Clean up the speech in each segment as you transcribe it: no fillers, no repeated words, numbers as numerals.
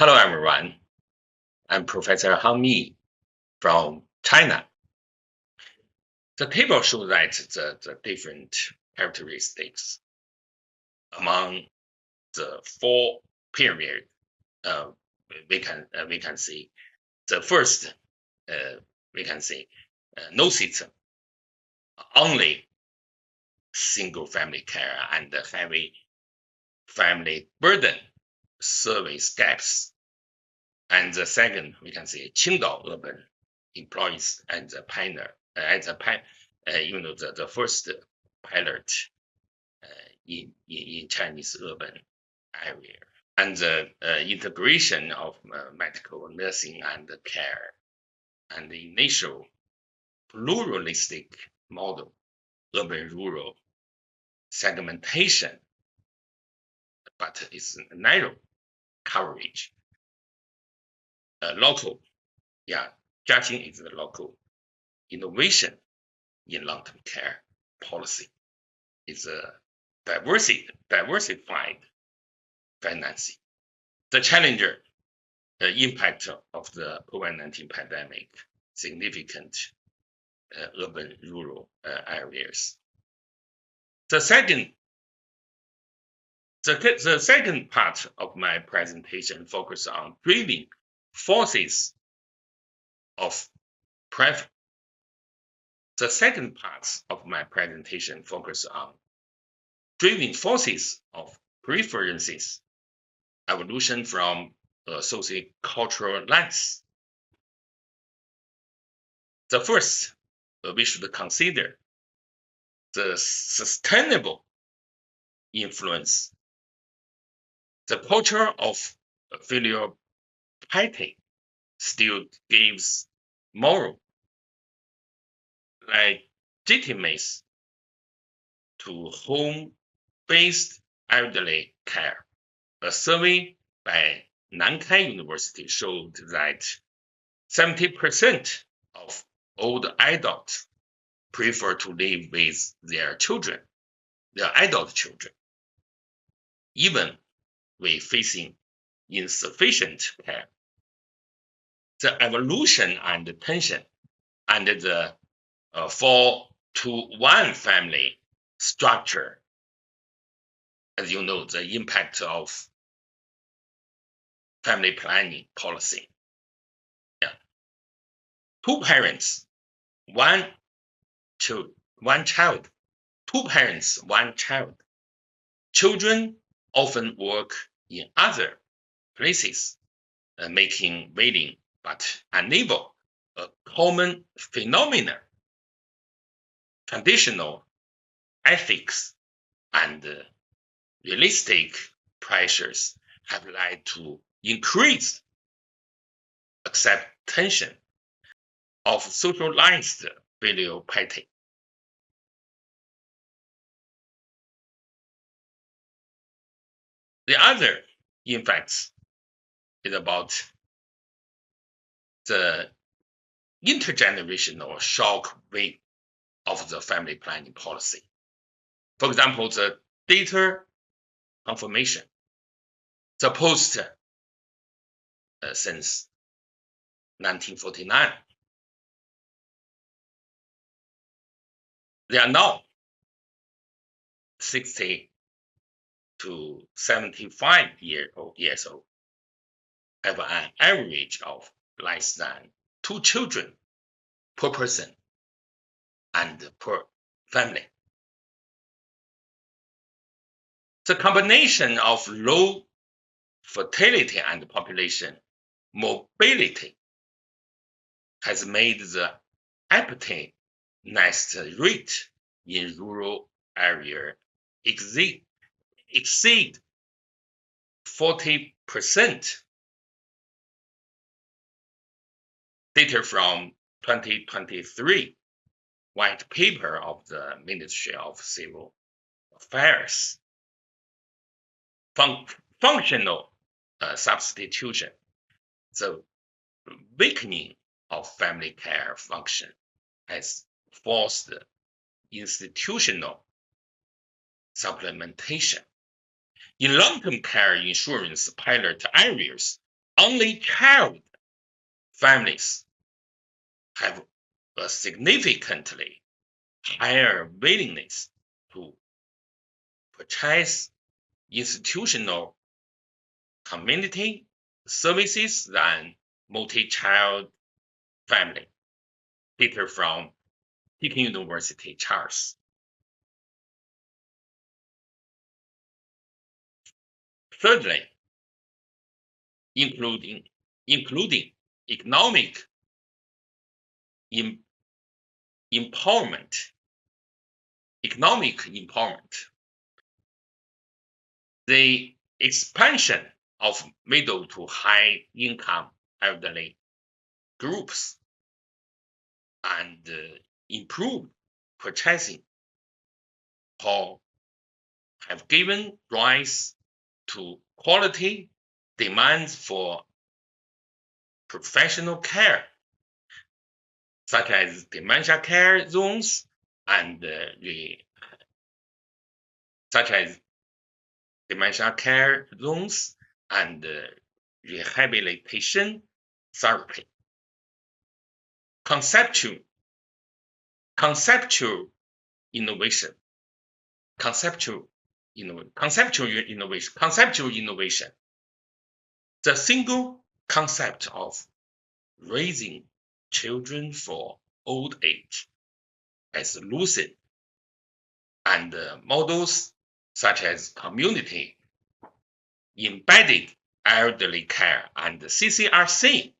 Hello, everyone. I'm Professor Han Mi from China. The table shows that the different characteristics among the four periods we can see. The first we can see no system, only single family care and heavy family burden, service gaps. And the second, we can see Qingdao urban employees and the pioneer, the first pilot in Chinese urban area, and the integration of medical nursing and care, and the initial pluralistic model, urban-rural segmentation, but it's narrow coverage. Local, Zhejiang is the local innovation in long-term care policy. It's a diversified financing. The challenger, the impact of the COVID-19 pandemic, significant urban-rural areas. The second part of my presentation focuses on driving forces of preference. The second part of my presentation focuses on driving forces of preferences, evolution from a sociocultural lens. The first, we should consider the sustainable influence. The culture of filial piety still gives moral legitimacy to home-based elderly care. A survey by Nankai University showed that 70% of old adults prefer to live with their adult children, even when facing insufficient care. The evolution and tension under the 4-to-1 family structure, as you know, the impact of family planning policy. Two parents, one child. Two parents, one child. Children often work in other places, making willing but unable a common phenomenon. Traditional ethics and realistic pressures have led to increased acceptation of socialized filial piety. The other effects is about the intergenerational shock wave of the family planning policy. For example, the data confirmation. The post since 1949. They are now 60 to 75 years old, have an average of less than 2 children per person and per family. The combination of low fertility and population mobility has made the empty nest rate in rural area exceed 40%. Data from 2023 white paper of the Ministry of Civil Affairs. Functional substitution, the weakening of family care function has forced institutional supplementation. In long-term care insurance pilot areas, only child families have a significantly higher willingness to purchase institutional community services than multi-child family. Peter from Peking University, Charles. Thirdly, including economic em- empowerment. Economic empowerment. The expansion of middle to high income elderly groups and improved purchasing power have given rise to quality demands for professional care, such as dementia care zones and such as dementia care zones and rehabilitation therapy. Conceptual innovation. Conceptual innovation. The single concept of raising children for old age as lucid and models such as community embedded elderly care and CCRC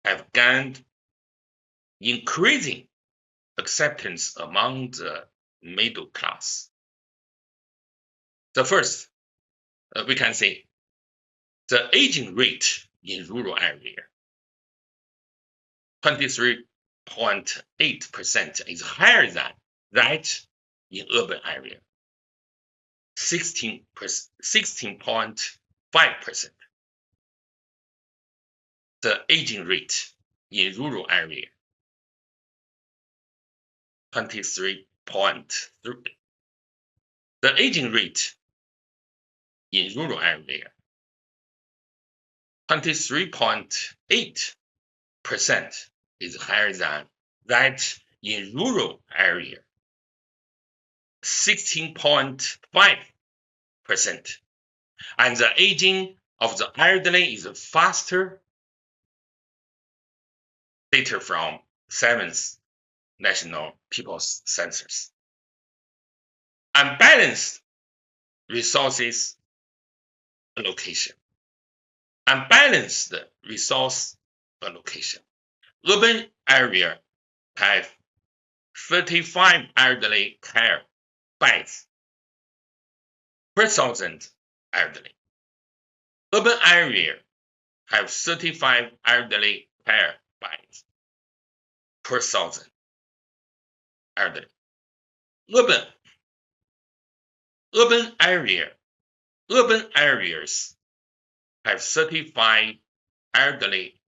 have gained increasing acceptance among the middle class. The first, we can say the aging rate in rural area, 23.8% is higher than that in urban area, 16.5%. The aging rate in rural area, 23.3. The aging rate in rural area, 23.8% is higher than that in rural area, 16.5%. And the aging of the elderly is faster. Data from 7th National People's Census. Unbalanced resources allocation. Unbalanced resource allocation. Urban area have 35 elderly care beds per 1,000 elderly. Urban area have 35 elderly care beds per 1,000 elderly. Urban areas have 35 elderly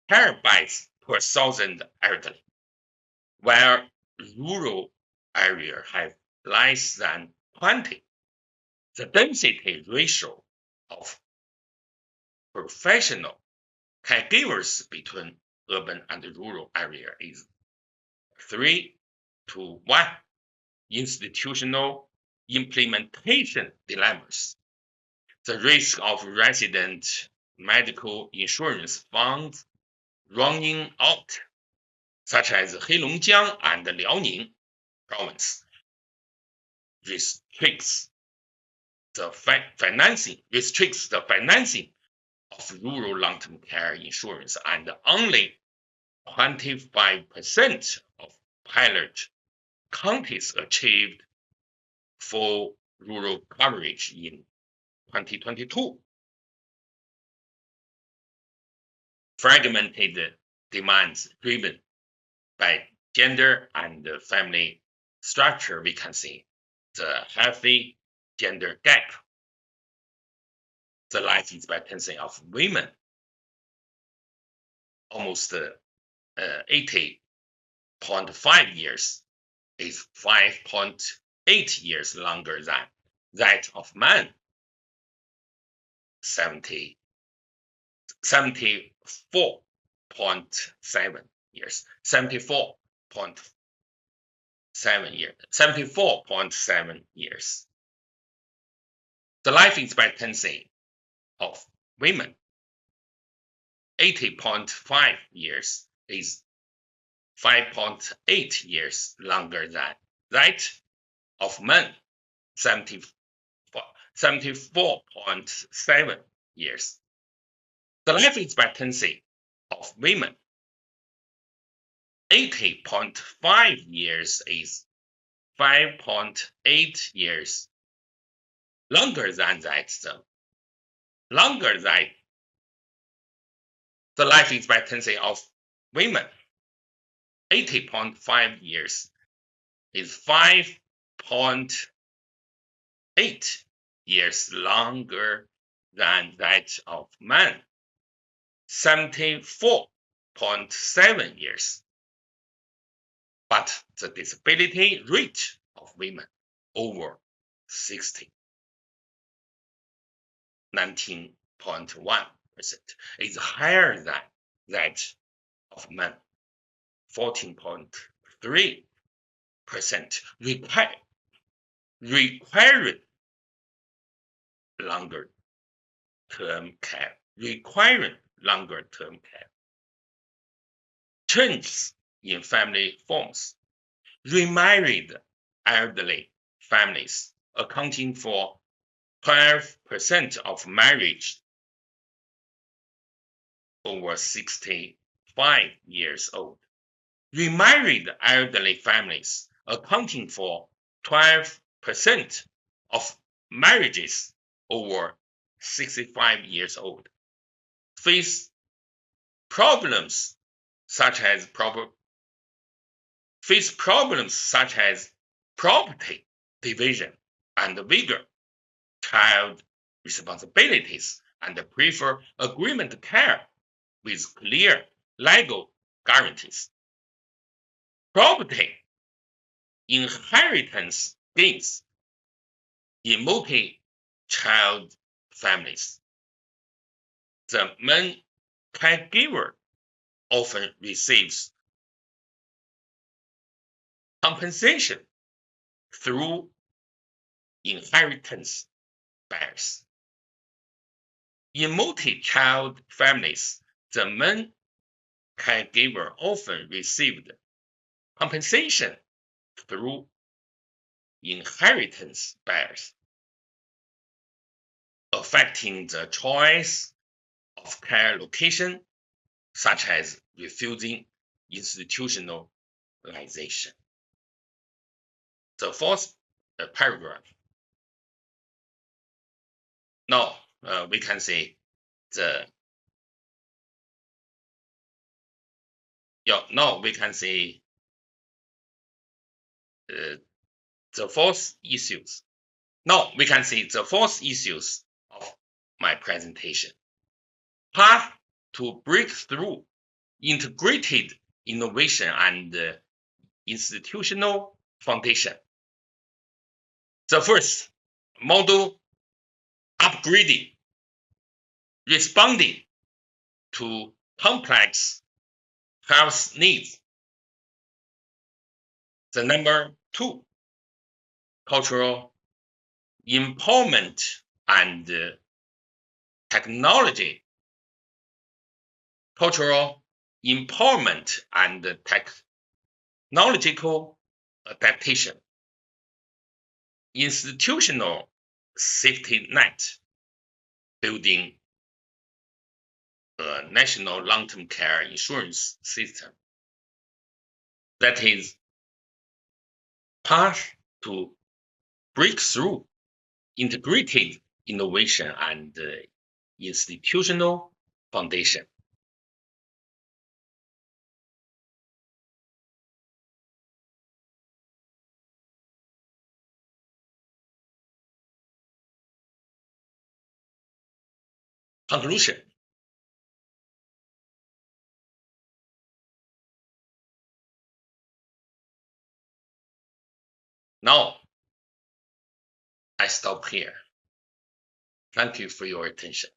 care beds per 1,000 elderly, while rural area have less than 20. The density ratio of professional caregivers between urban and rural area is 3:1. Institutional implementation dilemmas. The risk of resident medical insurance funds running out, such as Heilongjiang and Liaoning province, restricts the financing of rural long-term care insurance, and only 25% of pilot counties achieved full rural coverage in 2022. Fragmented demands driven by gender and family structure, we can see the healthy gender gap. The life expectancy of women almost 80.5 years is 5.8 years longer than that of men, 70 74.7 years. 74.7 years. The life expectancy of women, 80.5 years, is 5.8 years longer than that of men, 74.7 years. The life expectancy of women, 80.5 years, is 5.8 years longer than that. Longer than the life expectancy of women, 80.5 years, is 5.8 years longer than that of men, 74.7 years. But the disability rate of women over 60, 19.1%, is higher than that of men, 14.3%, requiring longer term care. Changes in family forms. Remarried elderly families accounting for 12% of marriage over 65 years old. Remarried elderly families accounting for 12% of marriages over 65 years old face problems such as property division and vigor, child responsibilities, and prefer agreement care with clear legal guarantees. Property inheritance gains in multi-child families. The main caregiver often receives compensation through inheritance bias. In multi-child families, the main caregiver often received compensation through inheritance bias, affecting the choice of care location, such as refusing institutionalization. The fourth paragraph. Now we can see the fourth issues. Now we can see the fourth issues of my presentation. Path to breakthrough integrated innovation and institutional foundation. The first, model upgrading, responding to complex health needs. The number two, cultural empowerment and technology. Cultural empowerment and technological adaptation. Institutional safety net, building a national long-term care insurance system. That is path to breakthrough integrated innovation and institutional foundation. Conclusion. Now, I stop here. Thank you for your attention.